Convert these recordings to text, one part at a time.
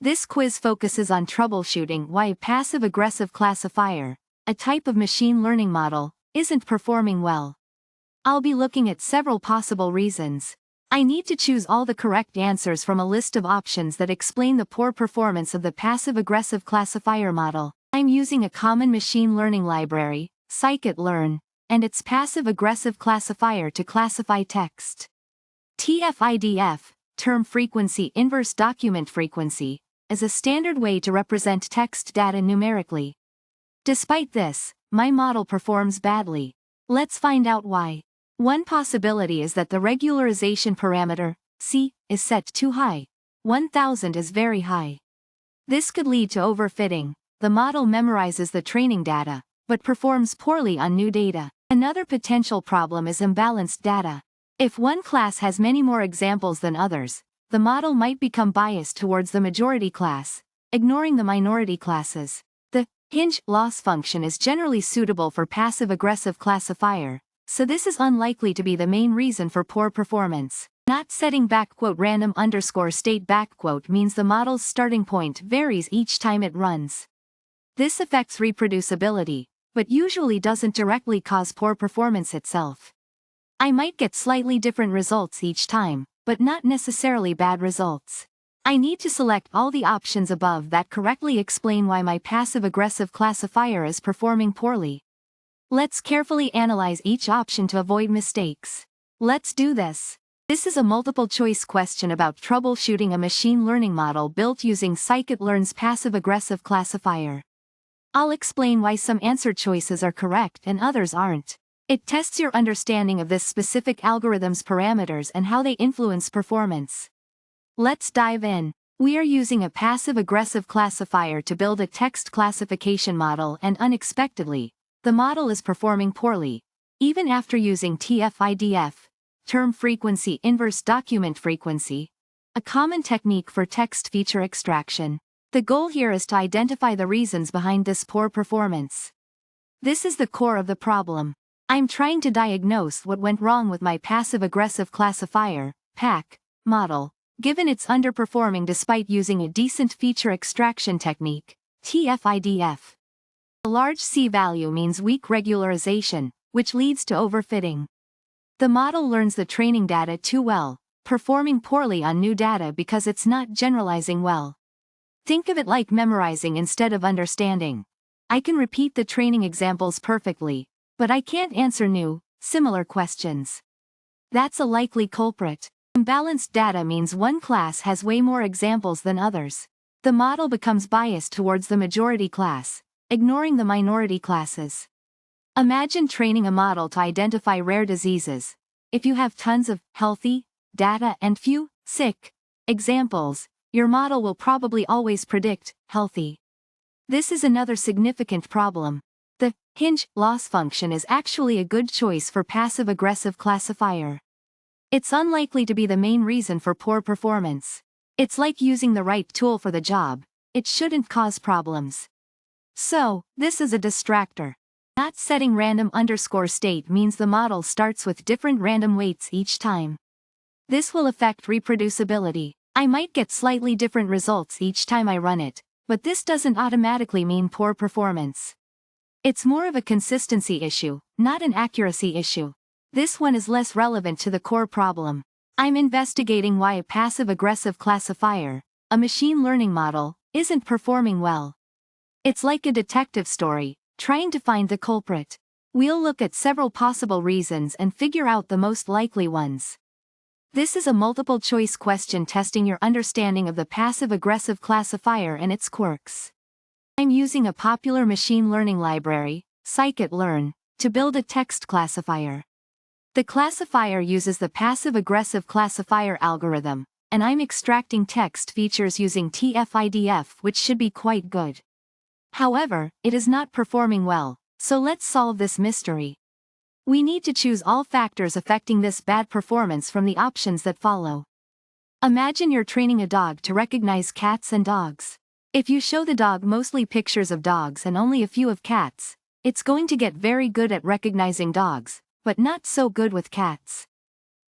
This quiz focuses on troubleshooting why a passive-aggressive classifier, a type of machine learning model, isn't performing well. I'll be looking at several possible reasons. I need to choose all the correct answers from a list of options that explain the poor performance of the passive-aggressive classifier model. I'm using a common machine learning library, Sklearn, and its passive-aggressive classifier to classify text. TF-IDF, term frequency inverse document frequency, is a standard way to represent text data numerically. Despite this, my model performs badly. Let's find out why. One possibility is that the regularization parameter, C, is set too high. 1000 is very high. This could lead to overfitting. The model memorizes the training data, but performs poorly on new data. Another potential problem is imbalanced data. If one class has many more examples than others, the model might become biased towards the majority class, ignoring the minority classes. The hinge loss function is generally suitable for passive-aggressive classifier, so this is unlikely to be the main reason for poor performance. Not setting _random_state means the model's starting point varies each time it runs. This affects reproducibility, but usually doesn't directly cause poor performance itself. I might get slightly different results each time, but not necessarily bad results. I need to select all the options above that correctly explain why my passive-aggressive classifier is performing poorly. Let's carefully analyze each option to avoid mistakes. Let's do this. This is a multiple-choice question about troubleshooting a machine learning model built using Sklearn's passive-aggressive classifier. I'll explain why some answer choices are correct and others aren't. It tests your understanding of this specific algorithm's parameters and how they influence performance. Let's dive in. We are using a passive-aggressive classifier to build a text classification model, and unexpectedly, the model is performing poorly, even after using TF-IDF, term frequency inverse document frequency, a common technique for text feature extraction. The goal here is to identify the reasons behind this poor performance. This is the core of the problem. I'm trying to diagnose what went wrong with my passive-aggressive classifier, PAC, model, given it's underperforming despite using a decent feature extraction technique, TF-IDF. A large C value means weak regularization, which leads to overfitting. The model learns the training data too well, performing poorly on new data because it's not generalizing well. Think of it like memorizing instead of understanding. I can repeat the training examples perfectly, but I can't answer new, similar questions. That's a likely culprit. Imbalanced data means one class has way more examples than others. The model becomes biased towards the majority class, ignoring the minority classes. Imagine training a model to identify rare diseases. If you have tons of healthy data and few sick examples, your model will probably always predict healthy. This is another significant problem. The hinge loss function is actually a good choice for passive-aggressive classifier. It's unlikely to be the main reason for poor performance. It's like using the right tool for the job. It shouldn't cause problems. So, this is a distractor. Not setting random_state means the model starts with different random weights each time. This will affect reproducibility. I might get slightly different results each time I run it, but this doesn't automatically mean poor performance. It's more of a consistency issue, not an accuracy issue. This one is less relevant to the core problem. I'm investigating why a passive-aggressive classifier, a machine learning model, isn't performing well. It's like a detective story, trying to find the culprit. We'll look at several possible reasons and figure out the most likely ones. This is a multiple-choice question testing your understanding of the passive-aggressive classifier and its quirks. I'm using a popular machine learning library, Sklearn, to build a text classifier. The classifier uses the passive-aggressive classifier algorithm, and I'm extracting text features using TF-IDF, which should be quite good. However, it is not performing well, so let's solve this mystery. We need to choose all factors affecting this bad performance from the options that follow. Imagine you're training a dog to recognize cats and dogs. If you show the dog mostly pictures of dogs and only a few of cats, it's going to get very good at recognizing dogs, but not so good with cats.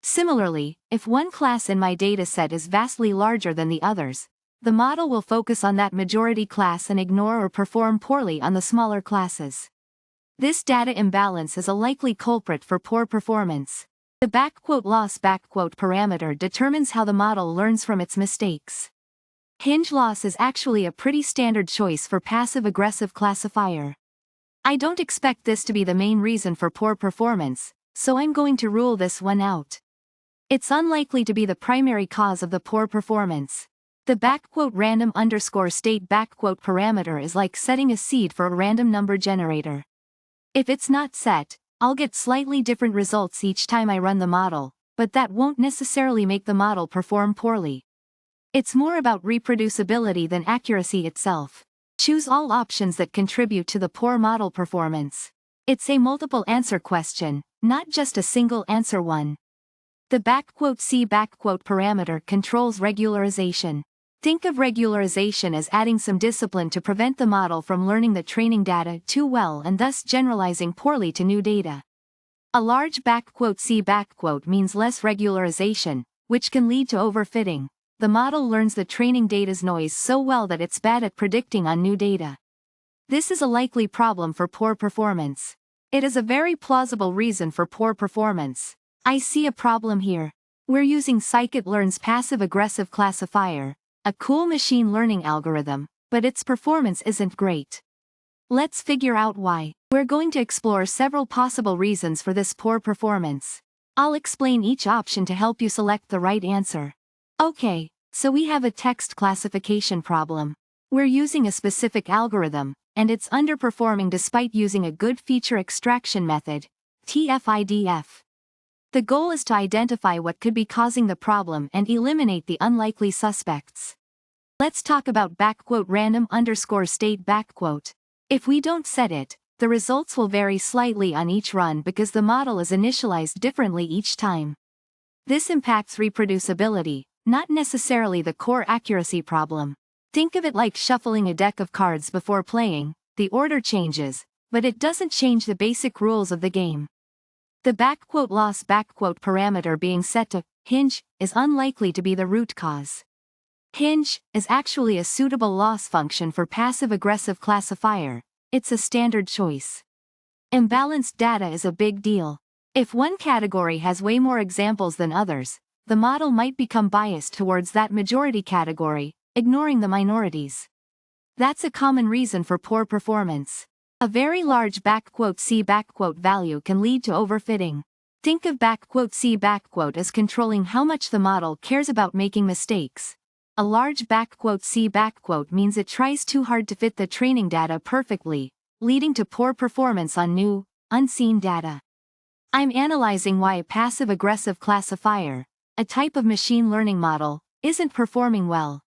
Similarly, if one class in my dataset is vastly larger than the others, the model will focus on that majority class and ignore or perform poorly on the smaller classes. This data imbalance is a likely culprit for poor performance. The loss parameter determines how the model learns from its mistakes. Hinge loss is actually a pretty standard choice for passive-aggressive classifier. I don't expect this to be the main reason for poor performance, so I'm going to rule this one out. It's unlikely to be the primary cause of the poor performance. The random_state parameter is like setting a seed for a random number generator. If it's not set, I'll get slightly different results each time I run the model, but that won't necessarily make the model perform poorly. It's more about reproducibility than accuracy itself. Choose all options that contribute to the poor model performance. It's a multiple answer question, not just a single answer one. The C parameter controls regularization. Think of regularization as adding some discipline to prevent the model from learning the training data too well and thus generalizing poorly to new data. A large C means less regularization, which can lead to overfitting. The model learns the training data's noise so well that it's bad at predicting on new data. This is a likely problem for poor performance. It is a very plausible reason for poor performance. I see a problem here. We're using scikit-learn's passive-aggressive classifier, a cool machine learning algorithm, but its performance isn't great. Let's figure out why. We're going to explore several possible reasons for this poor performance. I'll explain each option to help you select the right answer. Okay, so we have a text classification problem. We're using a specific algorithm, and it's underperforming despite using a good feature extraction method, TF-IDF. The goal is to identify what could be causing the problem and eliminate the unlikely suspects. Let's talk about random_state. If we don't set it, the results will vary slightly on each run because the model is initialized differently each time. This impacts reproducibility, not necessarily the core accuracy problem. Think of it like shuffling a deck of cards before playing. The order changes, but it doesn't change the basic rules of the game. The loss parameter being set to hinge is unlikely to be the root cause. Hinge is actually a suitable loss function for passive-aggressive classifier. It's a standard choice. Imbalanced data is a big deal. If one category has way more examples than others, the model might become biased towards that majority category, ignoring the minorities. That's a common reason for poor performance. A very large C value can lead to overfitting. Think of C as controlling how much the model cares about making mistakes. A large C means it tries too hard to fit the training data perfectly, leading to poor performance on new, unseen data. I'm analyzing why a passive-aggressive classifier, a type of machine learning model, isn't performing well.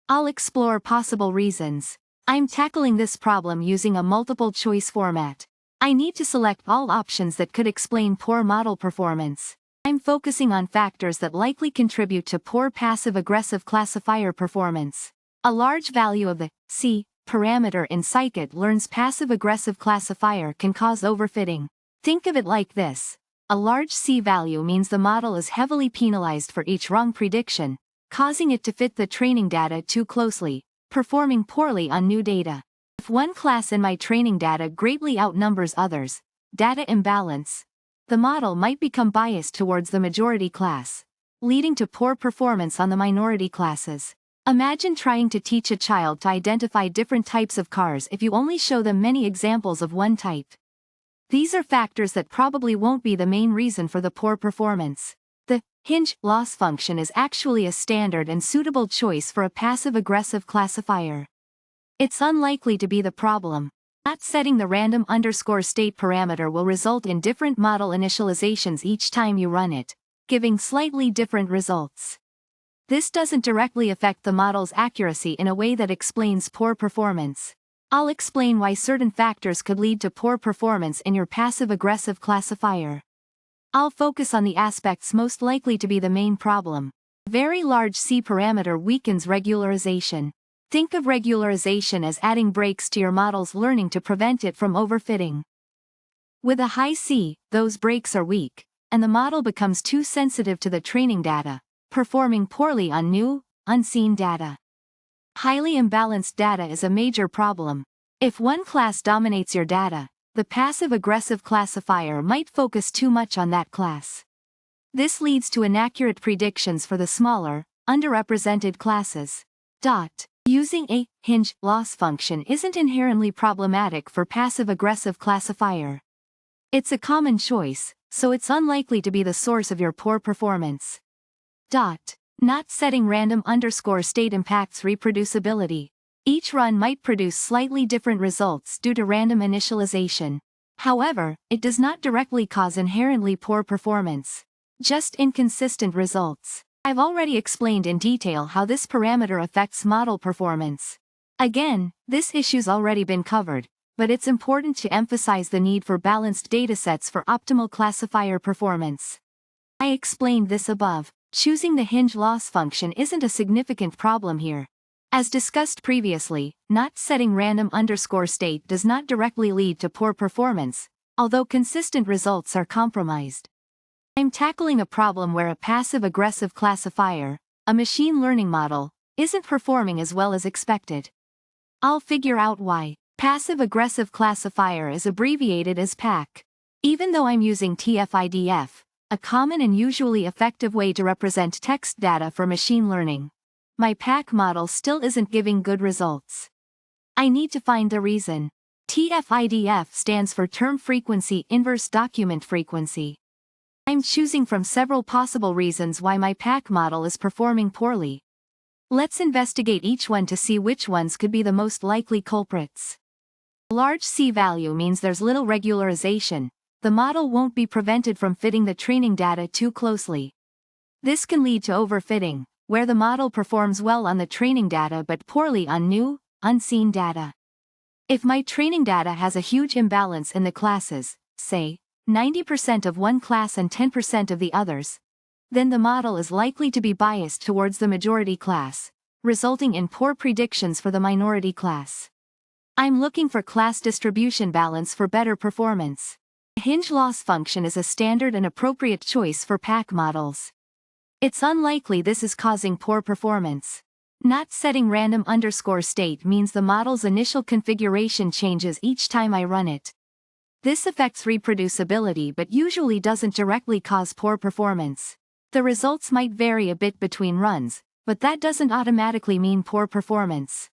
I'll explore possible reasons. I'm tackling this problem using a multiple-choice format. I need to select all options that could explain poor model performance. I'm focusing on factors that likely contribute to poor passive-aggressive classifier performance. A large value of the C parameter in scikit-learn's passive-aggressive classifier can cause overfitting. Think of it like this. A large C value means the model is heavily penalized for each wrong prediction, causing it to fit the training data too closely, performing poorly on new data. If one class in my training data greatly outnumbers others, data imbalance, the model might become biased towards the majority class, leading to poor performance on the minority classes. Imagine trying to teach a child to identify different types of cars if you only show them many examples of one type. These are factors that probably won't be the main reason for the poor performance. The hinge loss function is actually a standard and suitable choice for a passive-aggressive classifier. It's unlikely to be the problem. Not setting the random_state parameter will result in different model initializations each time you run it, giving slightly different results. This doesn't directly affect the model's accuracy in a way that explains poor performance. I'll explain why certain factors could lead to poor performance in your passive-aggressive classifier. I'll focus on the aspects most likely to be the main problem. A very large C parameter weakens regularization. Think of regularization as adding brakes to your model's learning to prevent it from overfitting. With a high C, those brakes are weak, and the model becomes too sensitive to the training data, performing poorly on new, unseen data. Highly imbalanced data is a major problem. If one class dominates your data, the passive-aggressive classifier might focus too much on that class. This leads to inaccurate predictions for the smaller, underrepresented classes. Using a hinge loss function isn't inherently problematic for passive-aggressive classifier. It's a common choice, so it's unlikely to be the source of your poor performance. Not setting random underscore state impacts reproducibility. Each run might produce slightly different results due to random initialization. However, it does not directly cause inherently poor performance, just inconsistent results. I've already explained in detail how this parameter affects model performance. Again, this issue's already been covered, but it's important to emphasize the need for balanced datasets for optimal classifier performance. I explained this above. Choosing the hinge loss function isn't a significant problem here. As discussed previously, not setting random underscore state does not directly lead to poor performance, although consistent results are compromised. I'm tackling a problem where a passive-aggressive classifier, a machine learning model, isn't performing as well as expected. I'll figure out why. Passive-aggressive classifier is abbreviated as PAC. Even though I'm using TF-IDF, a common and usually effective way to represent text data for machine learning, my PAC model still isn't giving good results. I need to find the reason. TF-IDF stands for Term Frequency Inverse Document Frequency. I'm choosing from several possible reasons why my PAC model is performing poorly. Let's investigate each one to see which ones could be the most likely culprits. A large C-value means there's little regularization. The model won't be prevented from fitting the training data too closely. This can lead to overfitting, where the model performs well on the training data but poorly on new, unseen data. If my training data has a huge imbalance in the classes, say, 90% of one class and 10% of the others, then the model is likely to be biased towards the majority class, resulting in poor predictions for the minority class. I'm looking for class distribution balance for better performance. A hinge loss function is a standard and appropriate choice for PAC models. It's unlikely this is causing poor performance. Not setting random underscore state means the model's initial configuration changes each time I run it. This affects reproducibility but usually doesn't directly cause poor performance. The results might vary a bit between runs, but that doesn't automatically mean poor performance.